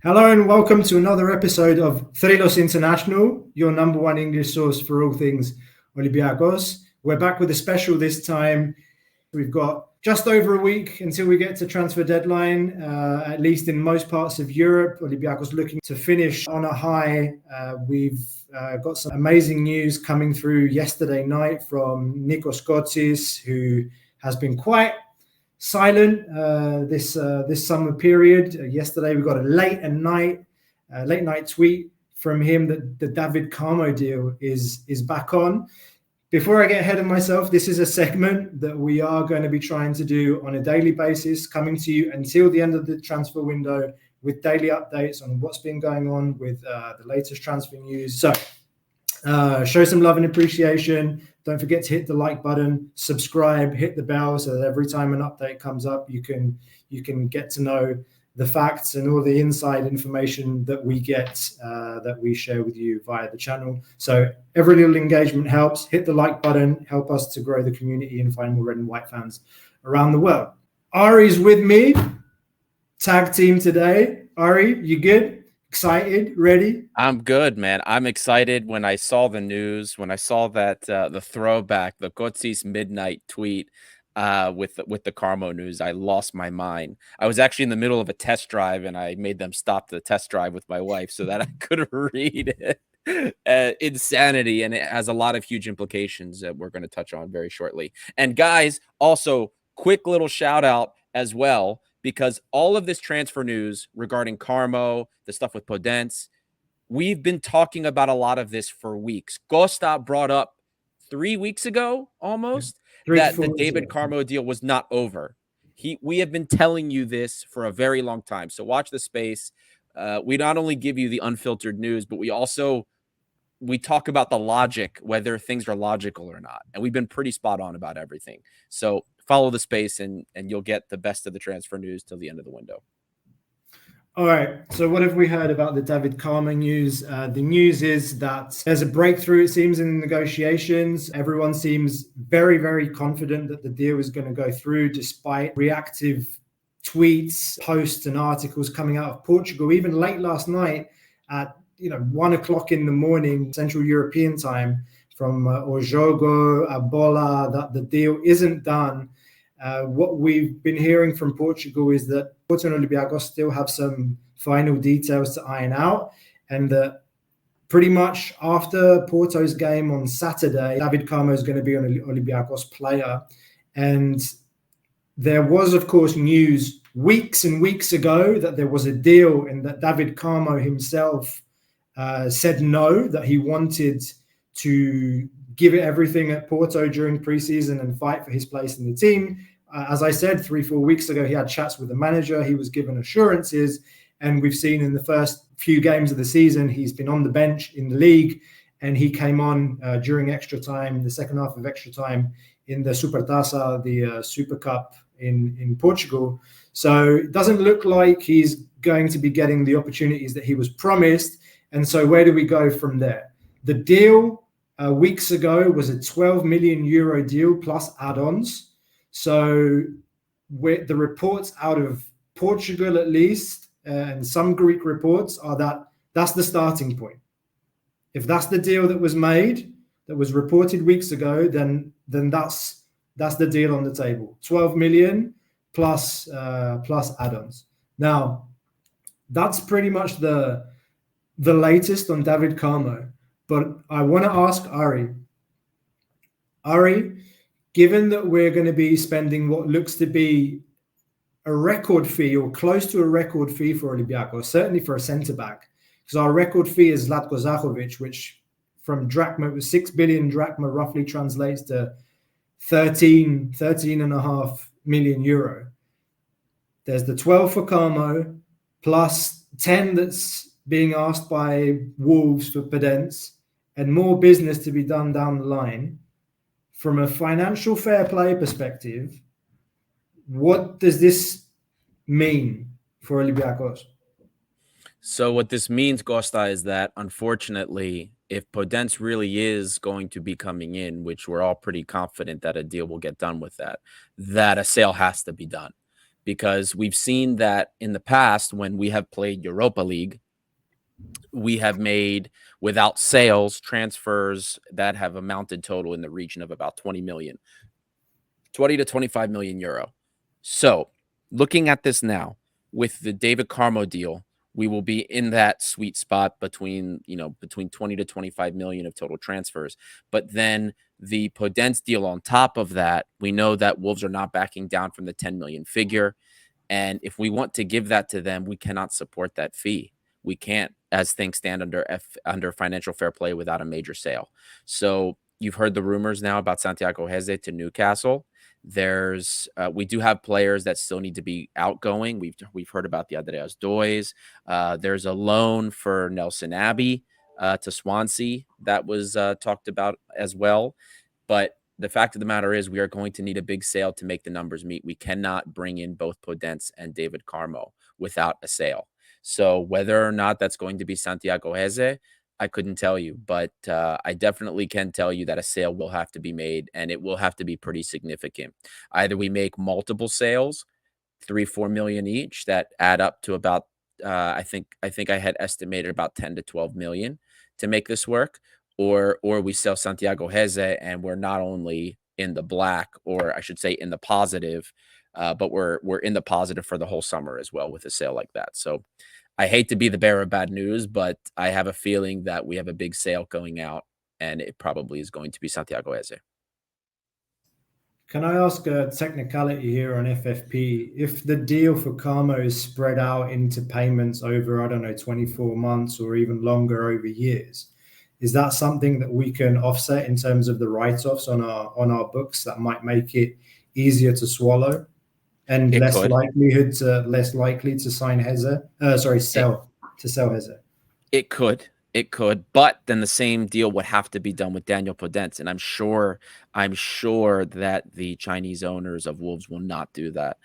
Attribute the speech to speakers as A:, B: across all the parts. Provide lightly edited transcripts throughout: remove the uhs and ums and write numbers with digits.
A: Hello and welcome to another episode of Thrylos International, your number one English source for all things Olympiacos. We're back with a special this time. We've got just over a week until we get to transfer deadline, at least in most parts of Europe. Olympiacos looking to finish on a high. We've got some amazing news coming through yesterday night from Nikos Kotsis, who has been quite silent this summer period. Yesterday we got a late night tweet from him that the David Carmo deal is back on. Before I get ahead of myself, this is a segment that we are going to be trying to do on a daily basis, coming to you until the end of the transfer window with daily updates on what's been going on with the latest transfer news. So show some love and appreciation. Don't forget to hit the like button, subscribe, hit the bell so that every time an update comes up, you can get to know the facts and all the inside information that we get, that we share with you via the channel. So every little engagement helps. Hit the like button, help us to grow the community and find more red and white fans around the world. Ari's with me, tag team today. Ari, you good? Excited? Ready?
B: I'm good, man. I'm excited. When I saw the news, when I saw that the throwback, the Kotsis midnight tweet with the Carmo news, I lost my mind. I was actually in the middle of a test drive, and I made them stop the test drive with my wife so that I could read it. Insanity, and it has a lot of huge implications that we're going to touch on very shortly. And guys, also quick little shout out as well, because all of this transfer news regarding Carmo, the stuff with Podence, we've been talking about a lot of this for weeks. Costa brought up 3 weeks ago almost that the David Carmo deal was not over. We have been telling you this for a very long time. So watch the space. We not only give you the unfiltered news, but we talk about the logic, whether things are logical or not. And we've been pretty spot on about everything. So follow the space and you'll get the best of the transfer news till the end of the window.
A: All right. So what have we heard about the David Carmo news? The news is that there's a breakthrough, it seems, in the negotiations. Everyone seems very, very confident that the deal is going to go through, despite reactive tweets, posts, and articles coming out of Portugal, even late last night at 1 o'clock in the morning, Central European time, from Ojogo, Abola, that the deal isn't done. What we've been hearing from Portugal is that Porto and Olympiacos still have some final details to iron out, and that pretty much after Porto's game on Saturday, David Carmo is going to be an Olympiacos player. And there was, of course, news weeks and weeks ago that there was a deal and that David Carmo himself said no, that he wanted to give it everything at Porto during preseason and fight for his place in the team. As I said, 3-4 weeks ago, he had chats with the manager. He was given assurances. And we've seen in the first few games of the season, he's been on the bench in the league. And he came on during extra time, the second half of extra time in the Supertaça, the Super Cup in Portugal. So it doesn't look like he's going to be getting the opportunities that he was promised. And so where do we go from there? The deal weeks ago was a 12 million euro deal plus add-ons. So the reports out of Portugal, at least, and some Greek reports, are that that's the starting point. If that's the deal that was made, that was reported weeks ago, then that's the deal on the table. 12 million plus add-ons. Now, that's pretty much the latest on David Carmo. But I want to ask Ari, given that we're going to be spending what looks to be a record fee or close to a record fee for Olympiacos, certainly for a centre-back, because our record fee is Zlatko Zahovic, which from drachma, it was 6 billion drachma, roughly translates to 13.5 million euro. There's the 12 for Carmo, plus 10 that's being asked by Wolves for Podence, and more business to be done down the line. From a financial fair play perspective, what does this mean for Olympiacos?
B: So what this means, Costa, is that unfortunately, if Podence really is going to be coming in, which we're all pretty confident that a deal will get done with that a sale has to be done. because we've seen that in the past when we have played Europa League, we have made, without sales, transfers that have amounted total in the region of about 20 to 25 million euro. So looking at this now with the David Carmo deal, we will be in that sweet spot between 20 to 25 million of total transfers. But then the Podence deal on top of that, we know that Wolves are not backing down from the 10 million figure. And if we want to give that to them, we cannot support that fee. We can't, as things stand under financial fair play without a major sale. So you've heard the rumors now about Santiago Hezze to Newcastle. We do have players that still need to be outgoing. We've heard about the Andreas Doys. There's a loan for Nelson Abbey to Swansea that was talked about as well. But the fact of the matter is we are going to need a big sale to make the numbers meet. We cannot bring in both Podence and David Carmo without a sale. So whether or not that's going to be Santiago Hezze, I couldn't tell you, but I definitely can tell you that a sale will have to be made, and it will have to be pretty significant. Either we make multiple sales, 3-4 million each, that add up to about I think I had estimated about 10 to 12 million to make this work, or we sell Santiago Hezze and we're not only in the black, or I should say in the positive, but we're in the positive for the whole summer as well with a sale like that. So I hate to be the bearer of bad news, but I have a feeling that we have a big sale going out, and it probably is going to be Santiago Hezze.
A: Can I ask a technicality here on FFP? If the deal for Carmo is spread out into payments over, I don't know, 24 months or even longer over years, is that something that we can offset in terms of the write-offs on our books that might make it easier to swallow and less likely to sign Hezze? Sell Hezze.
B: It could, but then the same deal would have to be done with Daniel Podence, and I'm sure that the Chinese owners of Wolves will not do that.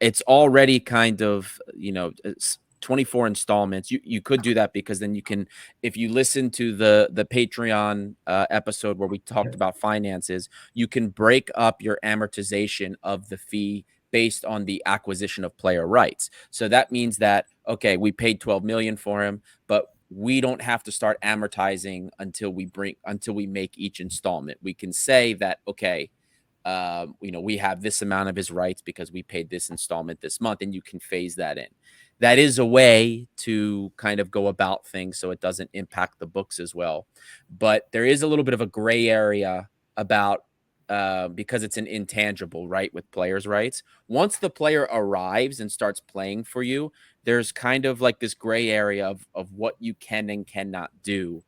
B: It's already kind of, it's 24 installments. You could do that because then you can, if you listen to the Patreon episode where we talked about finances, you can break up your amortization of the fee based on the acquisition of player rights. So that means that, okay, we paid 12 million for him, but we don't have to start amortizing until we make each installment. We can say that, okay, we have this amount of his rights because we paid this installment this month, and you can phase that in. That is a way to kind of go about things so it doesn't impact the books as well. But there is a little bit of a gray area about, because it's an intangible, right, with players' rights. Once the player arrives and starts playing for you, there's kind of like this gray area of what you can and cannot do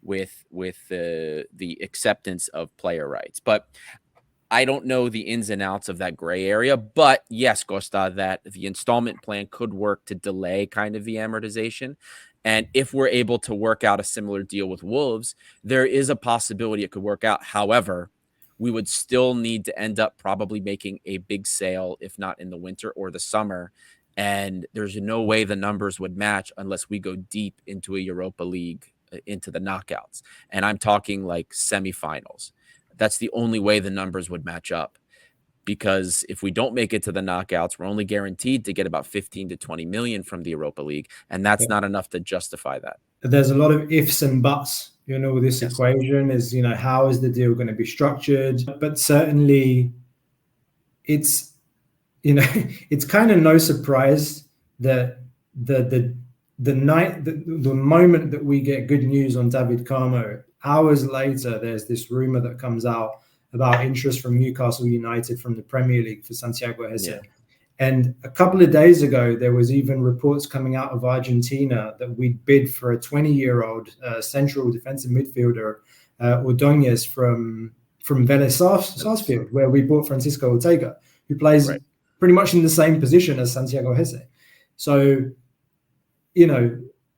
B: with the acceptance of player rights. But I don't know the ins and outs of that gray area. But yes, Costa, that the installment plan could work to delay kind of the amortization. And if we're able to work out a similar deal with Wolves, there is a possibility it could work out. However, we would still need to end up probably making a big sale, if not in the winter or the summer. And there's no way the numbers would match unless we go deep into a Europa League, into the knockouts. And I'm talking like semifinals. That's the only way the numbers would match up. Because if we don't make it to the knockouts, we're only guaranteed to get about 15 to 20 million from the Europa League. And that's not enough to justify that.
A: There's a lot of ifs and buts, with this equation is, how is the deal going to be structured? But certainly it's, it's kind of no surprise that the moment that we get good news on David Carmo, hours later, there's this rumor that comes out about interest from Newcastle United from the Premier League for Santiago Hezze. Yeah. And a couple of days ago, there was even reports coming out of Argentina that we'd bid for a 20-year-old central defensive midfielder, Ordóñez from Vélez Sarsfield, where we bought Francisco Ortega, who plays pretty much in the same position as Santiago Hezze. So,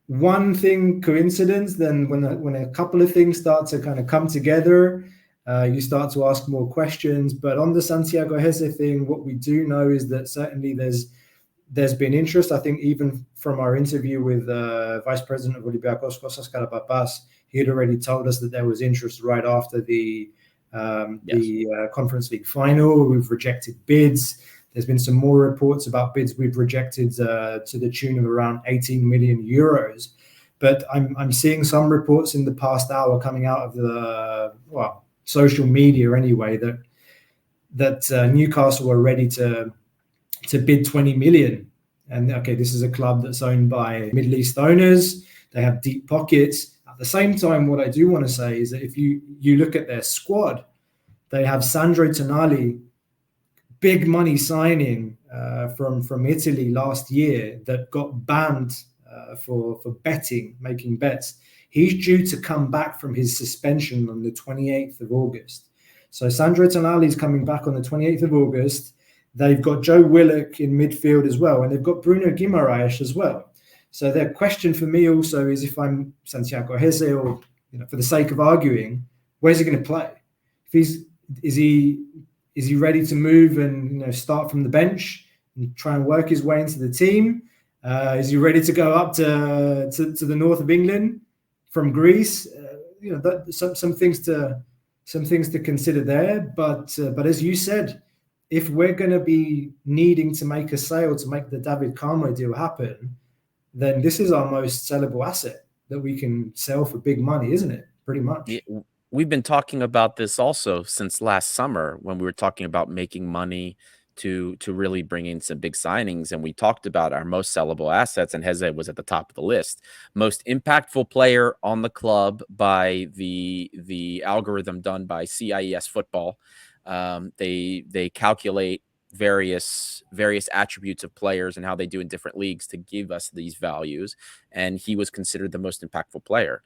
A: one thing coincidence, then when a couple of things start to kind of come together, you start to ask more questions. But on the Santiago Hezze thing, what we do know is that certainly there's been interest. I think even from our interview with Vice President of Olympiacos, Kostas Karapapas, he had already told us that there was interest right after the Conference League final. We've rejected bids. There's been some more reports about bids we've rejected to the tune of around 18 million euros. But I'm seeing some reports in the past hour coming out of the social media anyway that Newcastle are ready to bid 20 million. And okay, this is a club that's owned by Middle East owners. They have deep pockets. At the same time, what I do want to say is that if you look at their squad, they have Sandro Tonali, big money signing from Italy last year that got banned for betting, making bets. He's due to come back from his suspension on the 28th of August. So Sandro Tonali is coming back on the 28th of August. They've got Joe Willock in midfield as well, and they've got Bruno Guimaraes as well. So the question for me also is, if I'm Santiago Hezze, or for the sake of arguing, where's he going to play? Is he ready to move and start from the bench and try and work his way into the team? Is he ready to go up to the north of England from Greece? Some things to consider there. But as you said, if we're going to be needing to make a sale to make the David Carmo deal happen, then this is our most sellable asset that we can sell for big money, isn't it? Pretty much.
B: Yeah, we've been talking about this also since last summer when we were talking about making money to really bring in some big signings, and we talked about our most sellable assets, and Hezze was at the top of the list. Most impactful player on the club by the algorithm done by CIES Football. They calculate various attributes of players and how they do in different leagues to give us these values, and he was considered the most impactful player.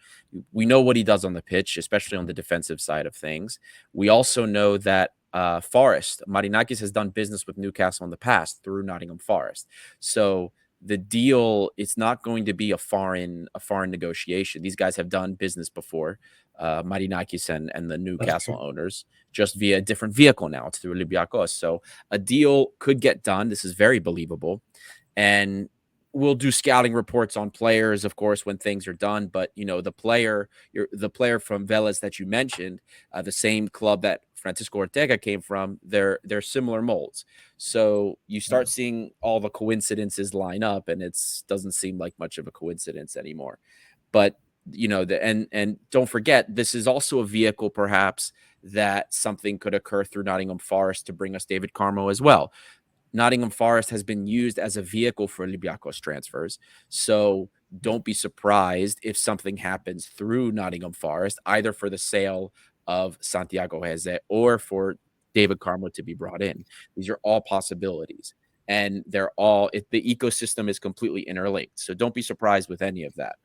B: We know what he does on the pitch, especially on the defensive side of things. We also know that Marinakis has done business with Newcastle in the past through Nottingham Forest. So the deal, it's not going to be a foreign negotiation. These guys have done business before, Marinakis and the Newcastle owners, just via a different vehicle now. It's through Olympiacos. So a deal could get done. This is very believable. And we'll do scouting reports on players, of course, when things are done. But, the player from Vélez that you mentioned, the same club that Francisco Ortega came from, they're similar molds. So you start seeing all the coincidences line up, and it doesn't seem like much of a coincidence anymore. But and don't forget, this is also a vehicle perhaps that something could occur through Nottingham Forest to bring us David Carmo as well. Nottingham Forest has been used as a vehicle for Olympiacos transfers. So don't be surprised if something happens through Nottingham Forest, either for the sale of Santiago Hezze or for David Carmo to be brought in. These are all possibilities. And the ecosystem is completely interlinked. So don't be surprised with any of that.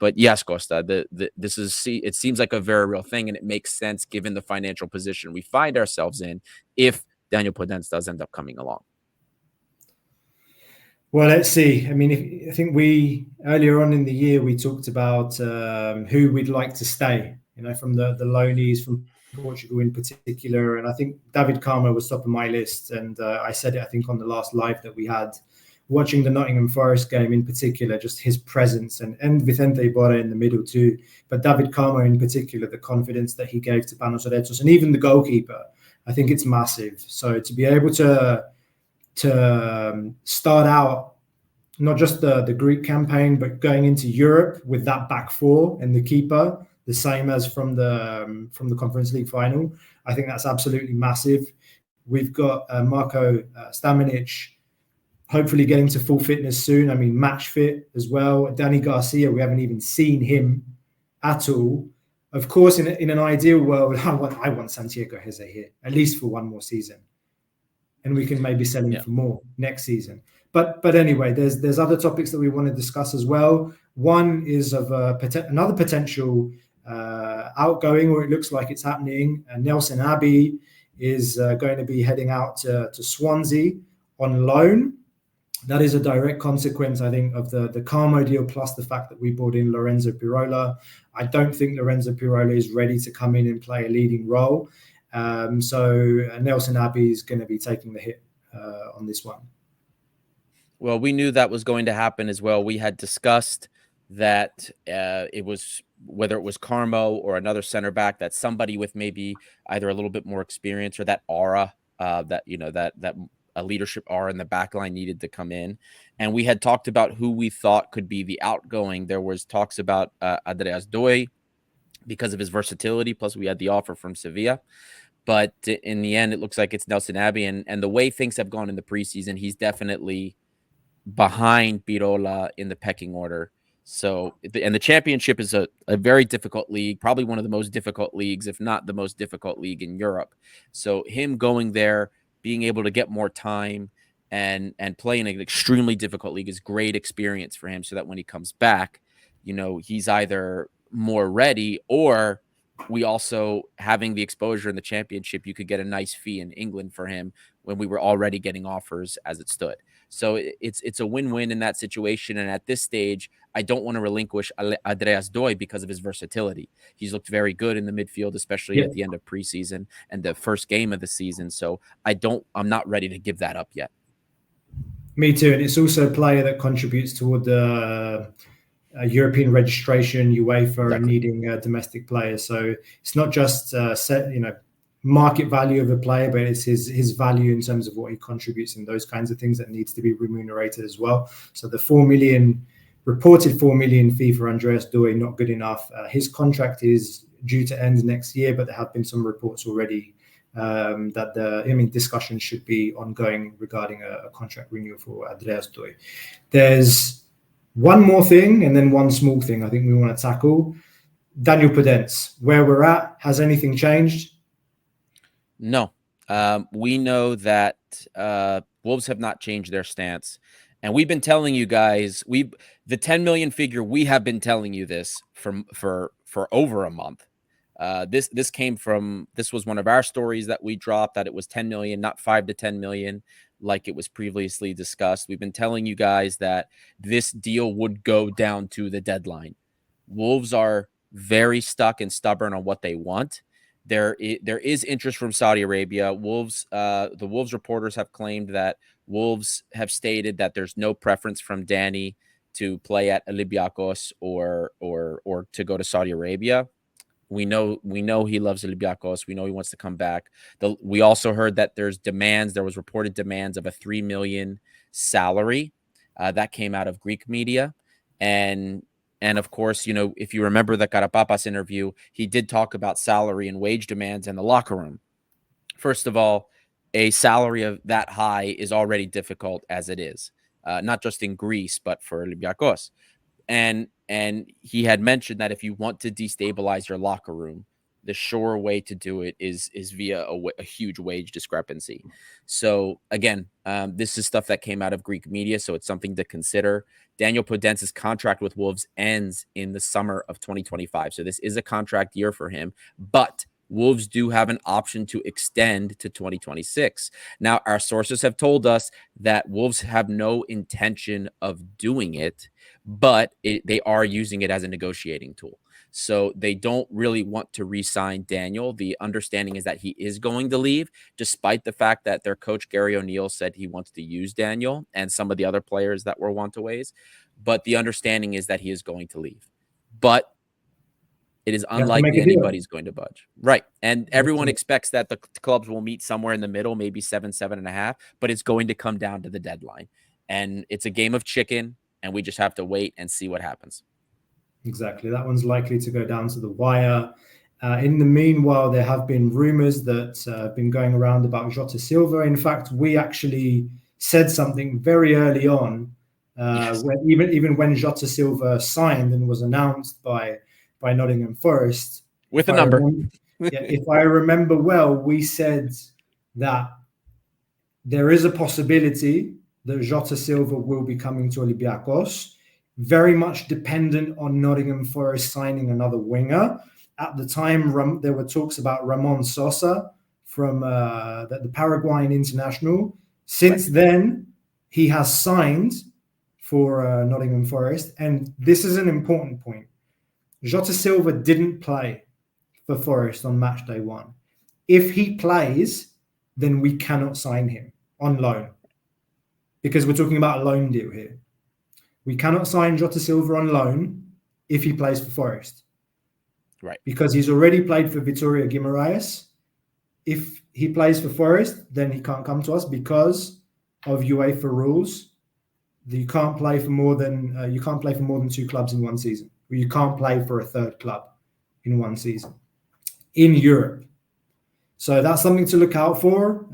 B: But yes, Costa, it seems like a very real thing, and it makes sense given the financial position we find ourselves in if Daniel Podence does end up coming along.
A: Well, let's see. I mean, I think earlier on in the year, we talked about who we'd like to stay, from the loanees from Portugal in particular. And I think David Carmo was top of my list. And I said it, I think, on the last live that we had, watching the Nottingham Forest game in particular, just his presence and Vicente Borre in the middle too. But David Carmo in particular, the confidence that he gave to Panos Retos and even the goalkeeper, I think it's massive. So to be able to start out not just the Greek campaign, but going into Europe with that back four and the keeper, the same as from the Conference League final, I think that's absolutely massive. We've got Marko Stamenic hopefully getting to full fitness soon. I mean, match fit as well. Danny Garcia, we haven't even seen him at all. Of course, in an ideal world, I want Santiago Hezze here, at least for one more season. And we can maybe sell him for more next season. But anyway, there's other topics that we want to discuss as well. One is of another potential outgoing, or it looks like it's happening. Nelson Abbey is going to be heading out to Swansea on loan. That is a direct consequence, I think, of the Carmo deal, plus the fact that we brought in Lorenzo Pirola. I don't think Lorenzo Pirola is ready to come in and play a leading role. So Nelson Abbey is going to be taking the hit on this one.
B: Well, we knew that was going to happen as well. We had discussed that it was, whether it was Carmo or another center back, that somebody with maybe either a little bit more experience or that aura, that a leadership R in the back line needed to come in. And we had talked about who we thought could be the outgoing. There was talks about Andreas Doi because of his versatility. Plus, we had the offer from Sevilla. But in the end, it looks like it's Nelson Abbey. And the way things have gone in the preseason, he's definitely behind Birola in the pecking order. So, and the championship is a very difficult league, probably one of the most difficult leagues, if not the most difficult league in Europe. So him going there, being able to get more time and play in an extremely difficult league is great experience for him, so that when he comes back, he's either more ready, or we also, having the exposure in the championship, you could get a nice fee in England for him when we were already getting offers as it stood. So it's a win-win in that situation. And at this stage, I don't want to relinquish Andreas Doi because of his versatility. He's looked very good in the midfield, especially at the end of preseason and the first game of the season. So I'm not ready to give that up yet.
A: Me too. And it's also a player that contributes toward the European registration, UEFA, and needing domestic players. So it's not just market value of a player, but it's his value in terms of what he contributes and those kinds of things that needs to be remunerated as well. So the reported 4 million fee for Andreas Doi, not good enough. His contract is due to end next year, but there have been some reports already that discussions should be ongoing regarding a contract renewal for Andreas Doi. There's one more thing and then one small thing I think we want to tackle. Daniel Podence, where we're at, has anything changed?
B: No. We know that Wolves have not changed their stance. And we've been telling you guys, the 10 million figure, we have been telling you this for over a month. This was one of our stories that we dropped, that it was 10 million, not 5 to 10 million, like it was previously discussed. We've been telling you guys that this deal would go down to the deadline. Wolves are very stuck and stubborn on what they want. There is interest from Saudi Arabia. The Wolves reporters have claimed that Wolves have stated that there's no preference from Danny to play at Olympiacos or to go to Saudi Arabia. We know he loves Olympiakos. We know he wants to come back. We also heard that there was reported demands of a 3 million salary that came out of Greek media. And of course, if you remember the Karapapas interview, he did talk about salary and wage demands in the locker room. First of all, a salary of that high is already difficult as it is, not just in Greece, but for Olympiakos. And he had mentioned that if you want to destabilize your locker room, the sure way to do it is via a huge wage discrepancy. So again, this is stuff that came out of Greek media, so it's something to consider. Daniel Podence's contract with Wolves ends in the summer of 2025. So this is a contract year for him, but Wolves do have an option to extend to 2026. Now, our sources have told us that Wolves have no intention of doing it, but they are using it as a negotiating tool. So they don't really want to re-sign Daniel. The understanding is that he is going to leave, despite the fact that their coach, Gary O'Neill, said he wants to use Daniel and some of the other players that were wantaways. But the understanding is that he is going to leave. But it is unlikely anybody's going to budge. Right. And everyone expects that the clubs will meet somewhere in the middle, maybe 7.5, but it's going to come down to the deadline. And it's a game of chicken, and we just have to wait and see what happens.
A: Exactly. That one's likely to go down to the wire. In the meanwhile, there have been rumors that have been going around about Jota Silva. In fact, we actually said something very early on, even when Jota Silva signed and was announced by Nottingham Forest.
B: With a number.
A: If I remember well, we said that there is a possibility that Jota Silva will be coming to Olympiacos, very much dependent on Nottingham Forest signing another winger. At the time, there were talks about Ramon Sosa from the Paraguayan international. Since then, he has signed for Nottingham Forest. And this is an important point. Jota Silva didn't play for Forest on match day 1. If he plays, then we cannot sign him on loan, because we're talking about a loan deal here. We cannot sign Jota Silva on loan if he plays for Forest.
B: Right. Because
A: he's already played for Vitória Guimarães. If he plays for Forest, then he can't come to us because of UEFA rules that you can't play for more than 2 clubs in one season, or you can't play for a third club in one season in Europe. So that's something to look out for.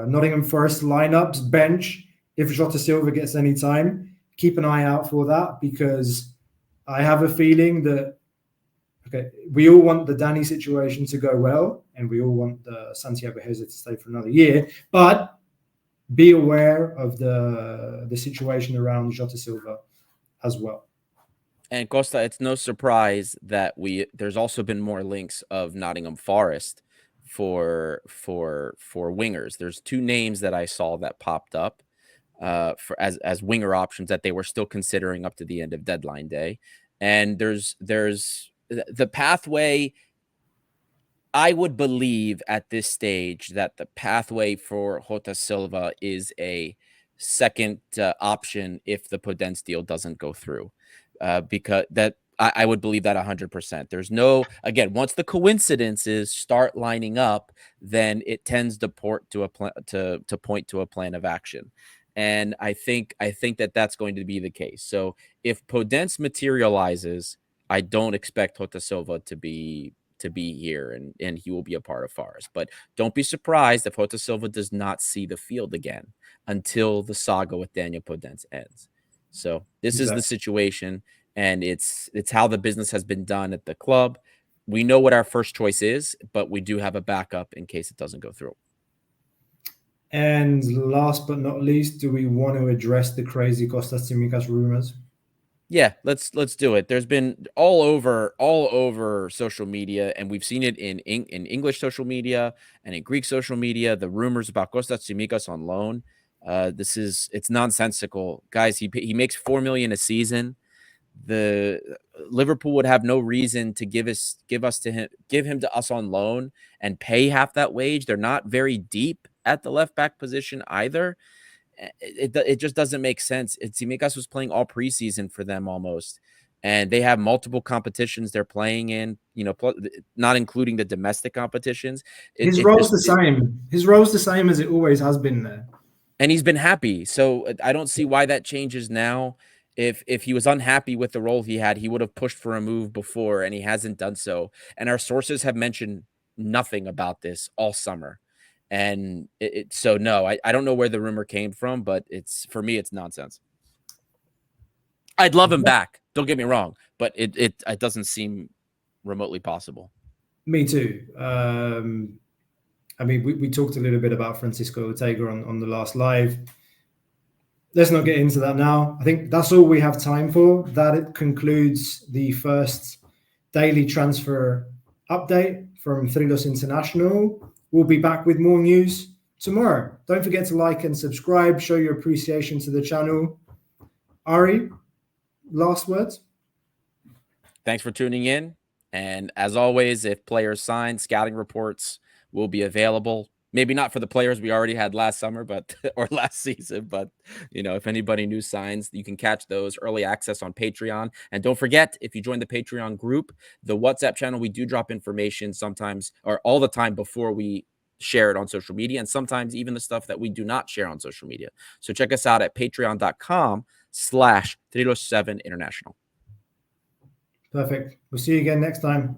A: Nottingham Forest lineups, bench, if Jota Silva gets any time, keep an eye out for that, because I have a feeling that, okay, we all want the Danny situation to go well, and we all want the Santiago Hezze to stay for another year, but be aware of the situation around Jota Silva as well.
B: And Costa, it's no surprise that there's also been more links of Nottingham Forest for wingers. There's 2 names that I saw that popped up for as winger options that they were still considering up to the end of deadline day. And there's the pathway. I would believe at this stage that the pathway for Jota Silva is a second option if the Podence deal doesn't go through, because that I would believe that 100%. There's no, again, once the coincidences start lining up, then it tends to point to a plan of action. And I think that that's going to be the case. So if Podence materializes, I don't expect Jota Silva to be here, and he will be a part of Forest. But don't be surprised if Jota Silva does not see the field again until the saga with Daniel Podence ends. So this is the situation, and it's how the business has been done at the club. We know what our first choice is, but we do have a backup in case it doesn't go through.
A: And last but not least, do we want to address the crazy Kostas Tsimikas rumors?
B: Yeah, let's do it. There's been all over social media, and we've seen it in English social media and in Greek social media, the rumors about Kostas Tsimikas on loan. It's nonsensical. Guys, he makes 4 million a season. The Liverpool would have no reason to give him to us on loan and pay half that wage. They're not very deep at the left back position either. It just doesn't make sense. Tsimikas was playing all preseason for them almost, and they have multiple competitions they're playing in, not including the domestic competitions.
A: His role's the same. His role's the same as it always has been there.
B: And he's been happy. So I don't see why that changes now. If he was unhappy with the role he had, he would have pushed for a move before, and he hasn't done so. And our sources have mentioned nothing about this all summer. And so no, I don't know where the rumor came from, but for me, it's nonsense. I'd love him back. Don't get me wrong, but it doesn't seem remotely possible.
A: Me too. I mean, we talked a little bit about Francisco Ortega on the last live. Let's not get into that now. I think that's all we have time for. That concludes the first daily transfer update from Thrylos International. We'll be back with more news tomorrow. Don't forget to like and subscribe. Show your appreciation to the channel. Ari, last words?
B: Thanks for tuning in. And as always, if players sign, scouting reports will be available. Maybe not for the players we already had last summer, or last season, but if anybody new signs, you can catch those early access on Patreon. And don't forget, if you join the Patreon group, the WhatsApp channel, we do drop information sometimes or all the time before we share it on social media, and sometimes even the stuff that we do not share on social media. So check us out at patreon.com/Thrylos7 International.
A: Perfect. We'll see you again next time.